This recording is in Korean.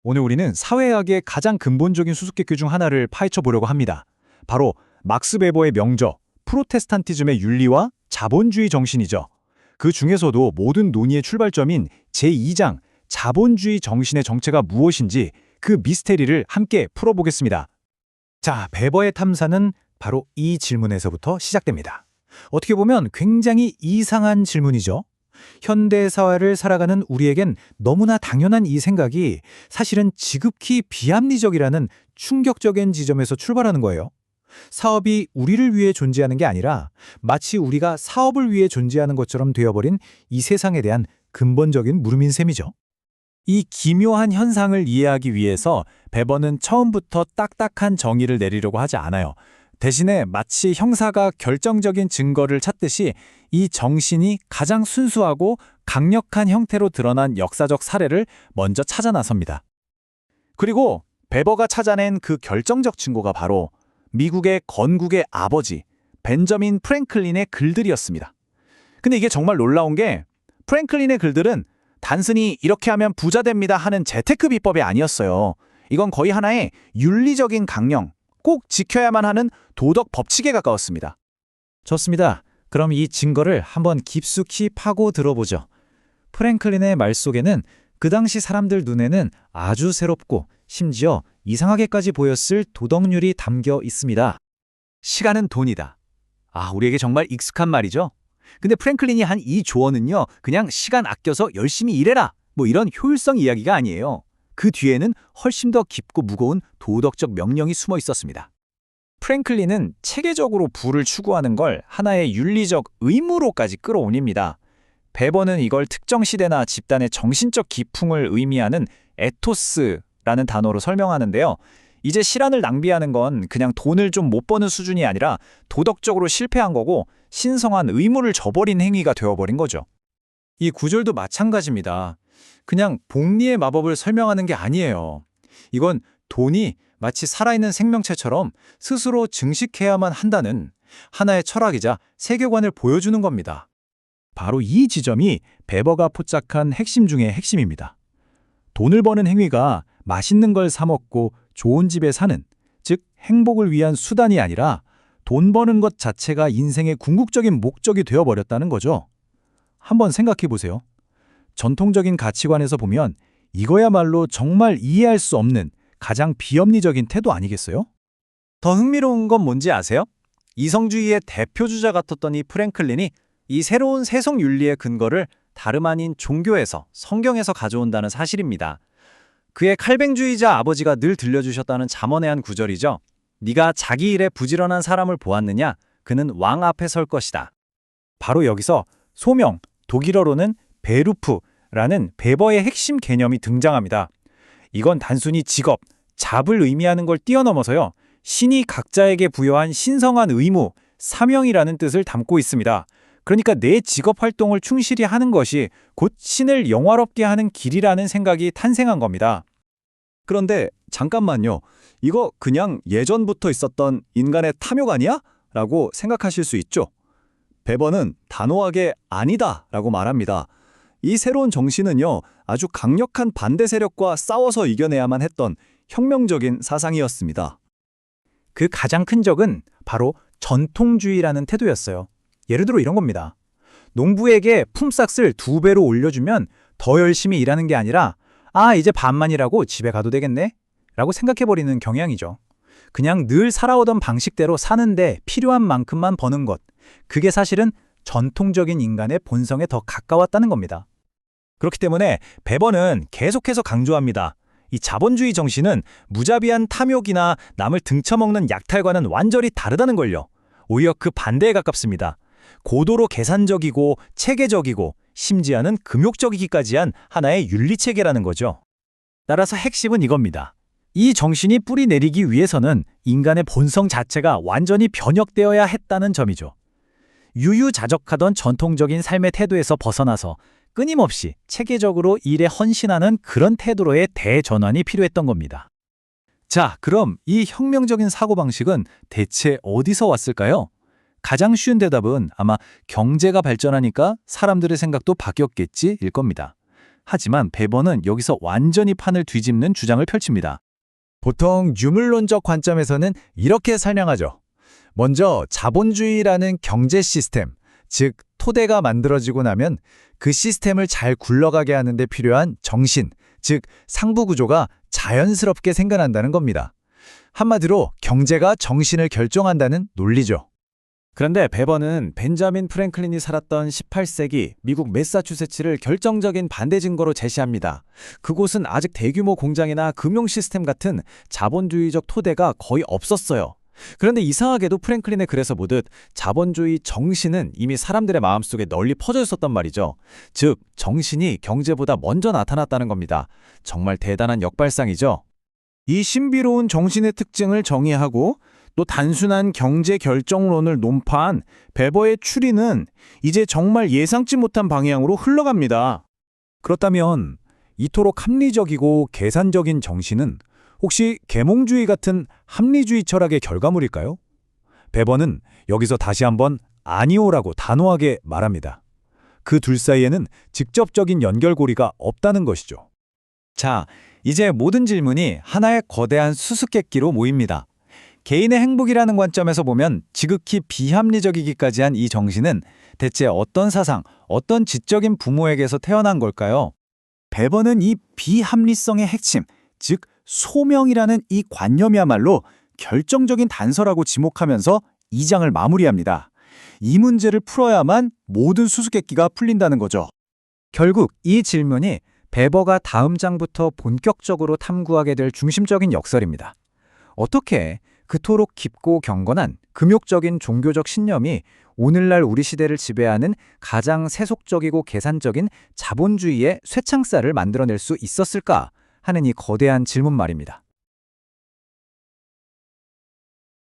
오늘 우리는 사회학의 가장 근본적인 수수께끼 중 하나를 파헤쳐 보려고 합니다. 바로 막스 베버의 명저, 프로테스탄티즘의 윤리와 자본주의 정신이죠. 그 중에서도 모든 논의의 출발점인 제2장 자본주의 정신의 정체가 무엇인지 그 미스테리를 함께 풀어보겠습니다. 자, 베버의 탐사는 바로 이 질문에서부터 시작됩니다. 어떻게 보면 굉장히 이상한 질문이죠. 현대 사회를 살아가는 우리에겐 너무나 당연한 이 생각이 사실은 지극히 비합리적이라는 충격적인 지점에서 출발하는 거예요. 사업이 우리를 위해 존재하는 게 아니라 마치 우리가 사업을 위해 존재하는 것처럼 되어버린 이 세상에 대한 근본적인 물음인 셈이죠. 이 기묘한 현상을 이해하기 위해서 베버는 처음부터 딱딱한 정의를 내리려고 하지 않아요. 대신에 마치 형사가 결정적인 증거를 찾듯이 이 정신이 가장 순수하고 강력한 형태로 드러난 역사적 사례를 먼저 찾아 나섭니다. 그리고 베버가 찾아낸 그 결정적 증거가 바로 미국의 건국의 아버지 벤저민 프랭클린의 글들이었습니다. 근데 이게 정말 놀라운 게 프랭클린의 글들은 단순히 이렇게 하면 부자 됩니다 하는 재테크 비법이 아니었어요. 이건 거의 하나의 윤리적인 강령, 꼭 지켜야만 하는 도덕 법칙에 가까웠습니다. 좋습니다. 그럼 이 증거를 한번 깊숙이 파고 들어보죠. 프랭클린의 말 속에는 그 당시 사람들 눈에는 아주 새롭고 심지어 이상하게까지 보였을 도덕률이 담겨 있습니다. 시간은 돈이다. 우리에게 정말 익숙한 말이죠. 근데 프랭클린이 한 이 조언은요, 그냥 시간 아껴서 열심히 일해라, 이런 효율성 이야기가 아니에요. 그 뒤에는 훨씬 더 깊고 무거운 도덕적 명령이 숨어 있었습니다. 프랭클린은 체계적으로 부를 추구하는 걸 하나의 윤리적 의무로까지 끌어올립니다. 베버는 이걸 특정 시대나 집단의 정신적 기풍을 의미하는 에토스라는 단어로 설명하는데요. 이제 시간을 낭비하는 건 그냥 돈을 좀 못 버는 수준이 아니라 도덕적으로 실패한 거고 신성한 의무를 저버린 행위가 되어버린 거죠. 이 구절도 마찬가지입니다. 그냥 복리의 마법을 설명하는 게 아니에요. 이건 돈이 마치 살아있는 생명체처럼 스스로 증식해야만 한다는 하나의 철학이자 세계관을 보여주는 겁니다. 바로 이 지점이 베버가 포착한 핵심 중의 핵심입니다. 돈을 버는 행위가 맛있는 걸 사 먹고 좋은 집에 사는, 즉 행복을 위한 수단이 아니라 돈 버는 것 자체가 인생의 궁극적인 목적이 되어버렸다는 거죠. 한번 생각해 보세요. 전통적인 가치관에서 보면 이거야말로 정말 이해할 수 없는 가장 비합리적인 태도 아니겠어요? 더 흥미로운 건 뭔지 아세요? 이성주의의 대표주자 같았던 이 프랭클린이 이 새로운 세속 윤리의 근거를 다름 아닌 종교에서, 성경에서 가져온다는 사실입니다. 그의 칼뱅주의자 아버지가 늘 들려주셨다는 잠언의 한 구절이죠. 네가 자기 일에 부지런한 사람을 보았느냐? 그는 왕 앞에 설 것이다. 바로 여기서 소명, 독일어로는 베루프라는 베버의 핵심 개념이 등장합니다. 이건 단순히 직업, 잡을 의미하는 걸 뛰어넘어서요. 신이 각자에게 부여한 신성한 의무, 사명이라는 뜻을 담고 있습니다. 그러니까 내 직업 활동을 충실히 하는 것이 곧 신을 영화롭게 하는 길이라는 생각이 탄생한 겁니다. 그런데 잠깐만요. 이거 그냥 예전부터 있었던 인간의 탐욕 아니야? 라고 생각하실 수 있죠. 베버는 단호하게 아니다 라고 말합니다. 이 새로운 정신은요, 아주 강력한 반대 세력과 싸워서 이겨내야만 했던 혁명적인 사상이었습니다. 그 가장 큰 적은 바로 전통주의라는 태도였어요. 예를 들어 이런 겁니다. 농부에게 품삯을 2배로 올려주면 더 열심히 일하는 게 아니라 이제 반만이라고 집에 가도 되겠네? 라고 생각해버리는 경향이죠. 그냥 늘 살아오던 방식대로 사는데 필요한 만큼만 버는 것. 그게 사실은 전통적인 인간의 본성에 더 가까웠다는 겁니다. 그렇기 때문에 베버는 계속해서 강조합니다. 이 자본주의 정신은 무자비한 탐욕이나 남을 등쳐먹는 약탈과는 완전히 다르다는 걸요. 오히려 그 반대에 가깝습니다. 고도로 계산적이고 체계적이고 심지어는 금욕적이기까지 한 하나의 윤리체계라는 거죠. 따라서 핵심은 이겁니다. 이 정신이 뿌리 내리기 위해서는 인간의 본성 자체가 완전히 변혁되어야 했다는 점이죠. 유유자적하던 전통적인 삶의 태도에서 벗어나서 끊임없이 체계적으로 일에 헌신하는 그런 태도로의 대전환이 필요했던 겁니다. 자, 그럼 이 혁명적인 사고방식은 대체 어디서 왔을까요? 가장 쉬운 대답은 아마 경제가 발전하니까 사람들의 생각도 바뀌었겠지일 겁니다. 하지만 베버는 여기서 완전히 판을 뒤집는 주장을 펼칩니다. 보통 유물론적 관점에서는 이렇게 설명하죠. 먼저 자본주의라는 경제 시스템, 즉 토대가 만들어지고 나면 그 시스템을 잘 굴러가게 하는 데 필요한 정신, 즉 상부 구조가 자연스럽게 생겨난다는 겁니다. 한마디로 경제가 정신을 결정한다는 논리죠. 그런데 베버는 벤자민 프랭클린이 살았던 18세기 미국 매사추세츠를 결정적인 반대 증거로 제시합니다. 그곳은 아직 대규모 공장이나 금융 시스템 같은 자본주의적 토대가 거의 없었어요. 그런데 이상하게도 프랭클린의 글에서 보듯 자본주의 정신은 이미 사람들의 마음속에 널리 퍼져 있었단 말이죠. 즉, 정신이 경제보다 먼저 나타났다는 겁니다. 정말 대단한 역발상이죠. 이 신비로운 정신의 특징을 정의하고 또 단순한 경제 결정론을 논파한 베버의 추리는 이제 정말 예상치 못한 방향으로 흘러갑니다. 그렇다면 이토록 합리적이고 계산적인 정신은 혹시 계몽주의 같은 합리주의 철학의 결과물일까요? 베버는 여기서 다시 한번 아니오라고 단호하게 말합니다. 그 둘 사이에는 직접적인 연결고리가 없다는 것이죠. 자, 이제 모든 질문이 하나의 거대한 수수께끼로 모입니다. 개인의 행복이라는 관점에서 보면 지극히 비합리적이기까지 한 이 정신은 대체 어떤 사상, 어떤 지적인 부모에게서 태어난 걸까요? 베버는 이 비합리성의 핵심, 즉 소명이라는 이 관념이야말로 결정적인 단서라고 지목하면서 이 장을 마무리합니다. 이 문제를 풀어야만 모든 수수께끼가 풀린다는 거죠. 결국 이 질문이 베버가 다음 장부터 본격적으로 탐구하게 될 중심적인 역설입니다. 어떻게 그토록 깊고 경건한 금욕적인 종교적 신념이 오늘날 우리 시대를 지배하는 가장 세속적이고 계산적인 자본주의의 쇠창살을 만들어낼 수 있었을까 하는 이 거대한 질문 말입니다.